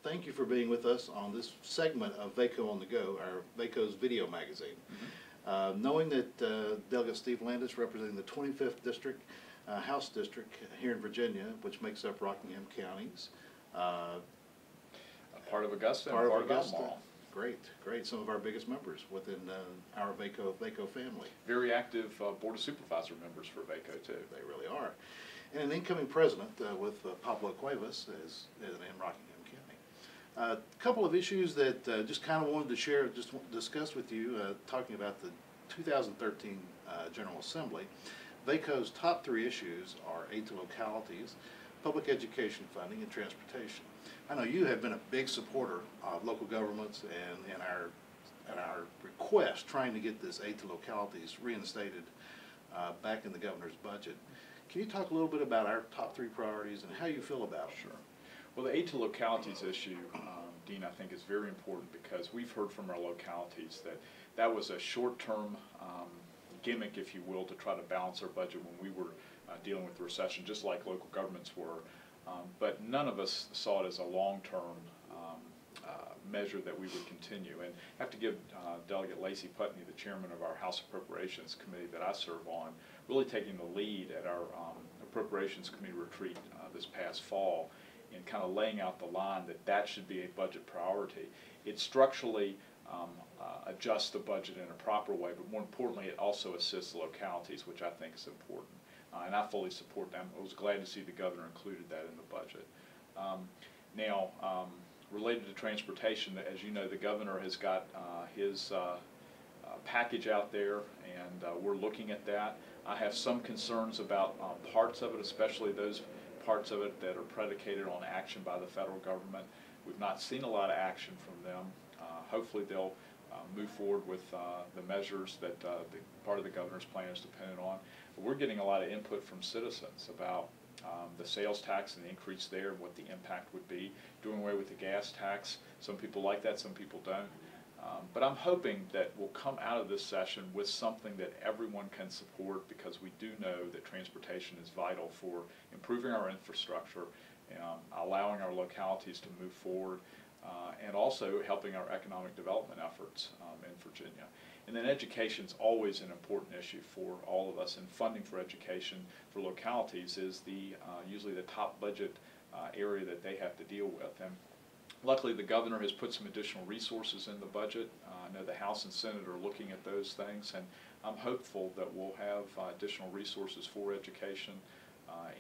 Thank you for being with us on this segment of VACo on the Go, our VACo's video magazine. Knowing that Delegate Steve Landis, representing the 25th District, House District here in Virginia, which makes up Rockingham counties. Part of Augusta and part part of Augusta. Albemarle. Great, great. Some of our biggest members within our VACo family. Very active Board of Supervisor members for VACo too. They really are. And an incoming president with Pablo Cuevas in Rockingham County. A couple of issues that just kind of wanted to share, just discuss with you, talking about the 2013 General Assembly. VACo's top three issues are aid to localities, public education funding, and transportation. I know you have been a big supporter of local governments and our request trying to get this aid to localities reinstated back in the governor's budget. Can you talk a little bit about our top three priorities and how you feel about it? Sure. Well, the aid to localities issue, Dean, I think is very important because we've heard from our localities that that was a short-term gimmick, if you will, to try to balance our budget when we were dealing with the recession, just like local governments were. But none of us saw it as a long-term measure that we would continue. And I have to give Delegate Lacey Putney, the chairman of our House Appropriations Committee that I serve on, really taking the lead at our Appropriations Committee retreat this past fall in kind of laying out the line that that should be a budget priority. It structurally adjusts the budget in a proper way, but more importantly, it also assists the localities, which I think is important. And I fully support them. I was glad to see the governor included that in the budget. Now, related to transportation, as you know, the governor has got his package out there, and we're looking at that. I have some concerns about parts of it, especially those parts of it that are predicated on action by the federal government. We've not seen a lot of action from them. Hopefully they'll move forward with the measures that part of the governor's plan is dependent on. But we're getting a lot of input from citizens about the sales tax and the increase there and what the impact would be. Doing away with the gas tax, some people like that, some people don't. But I'm hoping that we'll come out of this session with something that everyone can support, because we do know that transportation is vital for improving our infrastructure, allowing our localities to move forward, and also helping our economic development efforts in Virginia. And then education is always an important issue for all of us, and funding for education for localities is usually the top budget area that they have to deal with. And luckily, the governor has put some additional resources in the budget. I know the House and Senate are looking at those things, and I'm hopeful that we'll have additional resources for education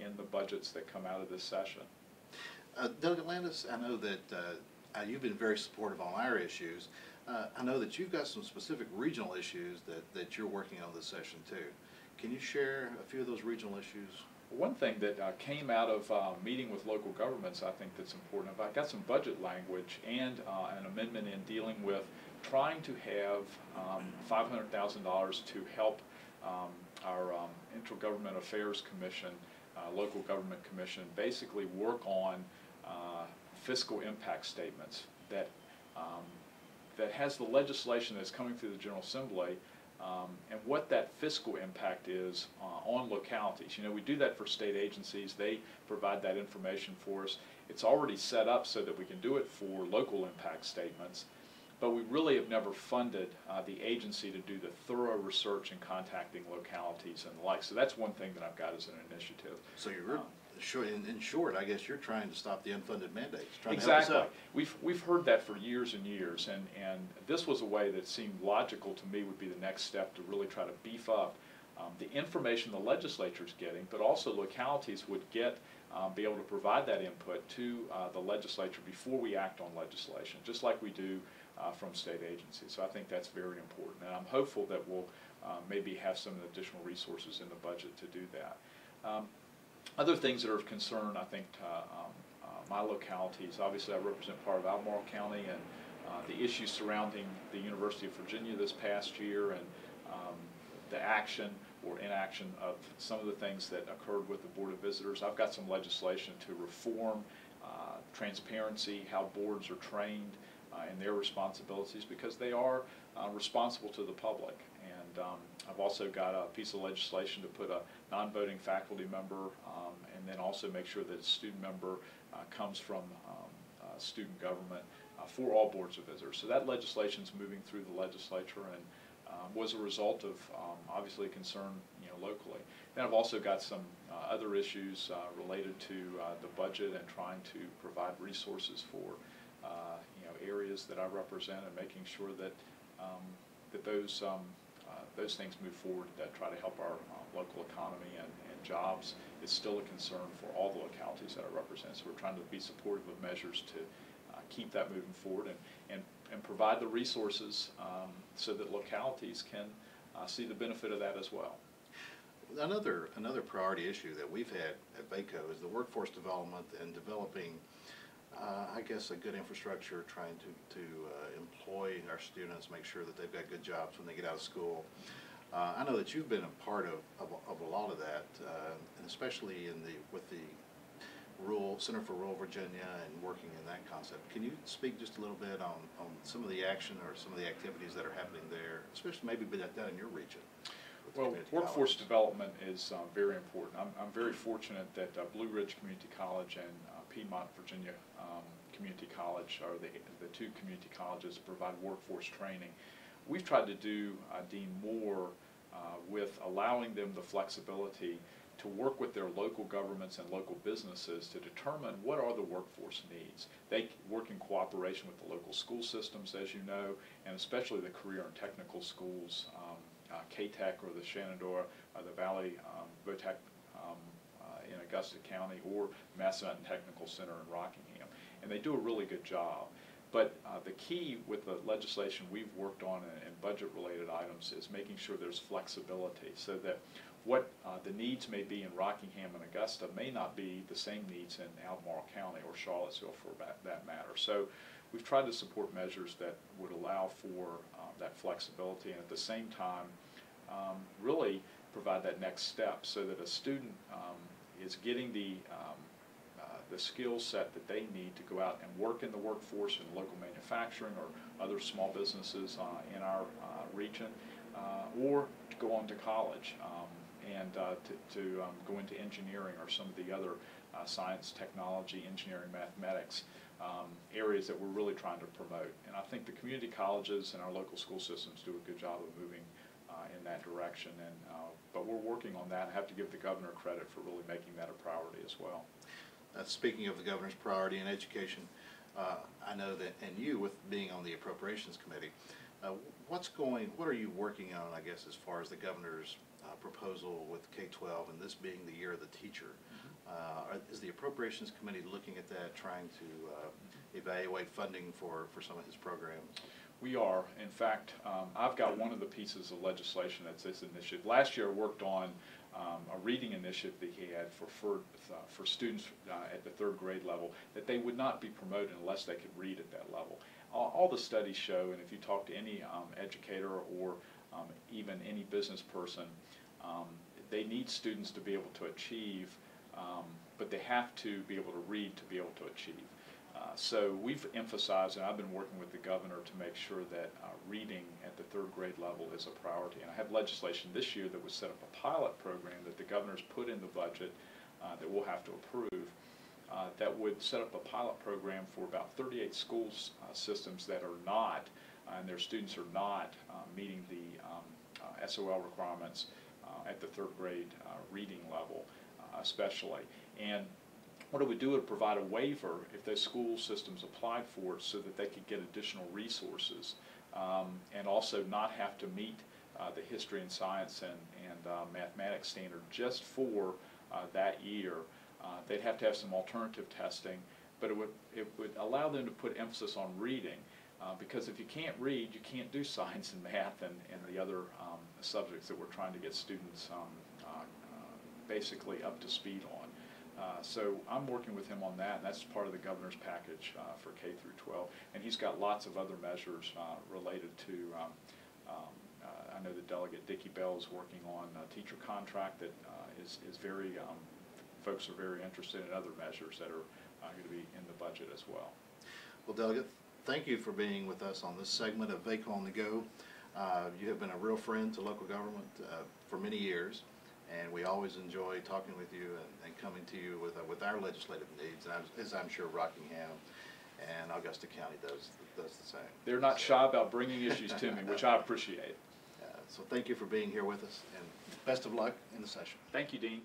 in the budgets that come out of this session. Delegate Landis, I know that you've been very supportive on our issues. I know that you've got some specific regional issues that you're working on this session too. Can you share a few of those regional issues? One thing that came out of meeting with local governments, I think that's important. I've got some budget language and an amendment in dealing with trying to have $500,000 to help our Intergovernment Affairs Commission, Local Government Commission, basically work on fiscal impact statements that that has the legislation that's coming through the General Assembly and what that fiscal impact is on localities. You know, we do that for state agencies. They provide that information for us. It's already set up so that we can do it for local impact statements, but we really have never funded the agency to do the thorough research and contacting localities and the like. So that's one thing that I've got as an initiative. So you're in short, I guess you're trying to stop the unfunded mandates. Exactly. We've heard that for years and years, and this was a way that seemed logical to me would be the next step to really try to beef up the information the legislature is getting, but also localities would be able to provide that input to the legislature before we act on legislation, just like we do from state agencies. So I think that's very important, and I'm hopeful that we'll maybe have some additional resources in the budget to do that. Other things that are of concern, I think, to my localities, obviously I represent part of Albemarle County, and the issues surrounding the University of Virginia this past year, and the action or inaction of some of the things that occurred with the Board of Visitors. I've got some legislation to reform transparency, how boards are trained in their responsibilities, because they are responsible to the public. And I've also got a piece of legislation to put a non-voting faculty member and then also make sure that a student member comes from student government for all boards of visitors. So that legislation is moving through the legislature and was a result of obviously concern locally. Then I've also got some other issues related to the budget and trying to provide resources for areas that I represent and making sure that that those things move forward that try to help our local economy and jobs is still a concern for all the localities that I represent. So we're trying to be supportive of measures to keep that moving forward and provide the resources so that localities can see the benefit of that as well. Another priority issue that we've had at VACo is the workforce development and developing, I guess, a good infrastructure, trying to employ our students, make sure that they've got good jobs when they get out of school. I know that you've been a part of a lot of that, and especially with the Center for Rural Virginia and working in that concept. Can you speak just a little bit on some of the action or some of the activities that are happening there, especially maybe down in your region? Well, workforce development is very important. I'm very fortunate that Blue Ridge Community College and Piedmont, Virginia Community College are the two community colleges that provide workforce training. We've tried to do, Dean, more with allowing them the flexibility to work with their local governments and local businesses to determine what are the workforce needs. They work in cooperation with the local school systems, as you know, and especially the career and technical schools, K-Tech or the Shenandoah, the Valley VOTEC in Augusta County, or Massanutten Technical Center in Rockingham. And they do a really good job. But the key with the legislation we've worked on and budget-related items is making sure there's flexibility so that what the needs may be in Rockingham and Augusta may not be the same needs in Albemarle County or Charlottesville for that matter. So we've tried to support measures that would allow for that flexibility and at the same time really provide that next step so that a student is getting the skill set that they need to go out and work in the workforce in local manufacturing or other small businesses in our region, or to go on to college and to go into engineering or some of the other science, technology, engineering, mathematics areas that we're really trying to promote. And I think the community colleges and our local school systems do a good job of moving in that direction. And but we're working on that. I have to give the governor credit for really making that a priority as well. Speaking of the governor's priority in education, I know that, and you with being on the appropriations committee, what are you working on, I guess, as far as the governor's proposal with K-12 and this being the year of the teacher? Is the appropriations committee looking at that, trying to evaluate funding for some of his programs? We are. In fact, I've got one of the pieces of legislation that's this initiative. Last year I worked on a reading initiative that he had for students at the third grade level, that they would not be promoted unless they could read at that level. All the studies show, and if you talk to any educator or even any business person, they need students to be able to achieve, but they have to be able to read to be able to achieve. So we've emphasized, and I've been working with the governor to make sure that reading at the third grade level is a priority. And I have legislation this year that would set up a pilot program that the governor's put in the budget that we'll have to approve that would set up a pilot program for about 38 school systems that are not, and their students are not meeting the SOL requirements at the third grade reading level especially. And what it would do would provide a waiver if those school systems applied for it so that they could get additional resources and also not have to meet the history and science and mathematics standard just for that year. They'd have to have some alternative testing, but it would allow them to put emphasis on reading because if you can't read, you can't do science and math and the other subjects that we're trying to get students basically up to speed on. So I'm working with him on that, and that's part of the governor's package for K through 12. And he's got lots of other measures related to, I know the delegate Dickie Bell is working on a teacher contract that is very, folks are very interested in other measures that are going to be in the budget as well. Well, Delegate, thank you for being with us on this segment of VACo on the Go. You have been a real friend to local government for many years, and we always enjoy talking with you and coming to you with our legislative needs, and as I'm sure Rockingham and Augusta County does the same. They're not shy about bringing issues to me, which I appreciate. So thank you for being here with us, and best of luck in the session. Thank you, Dean.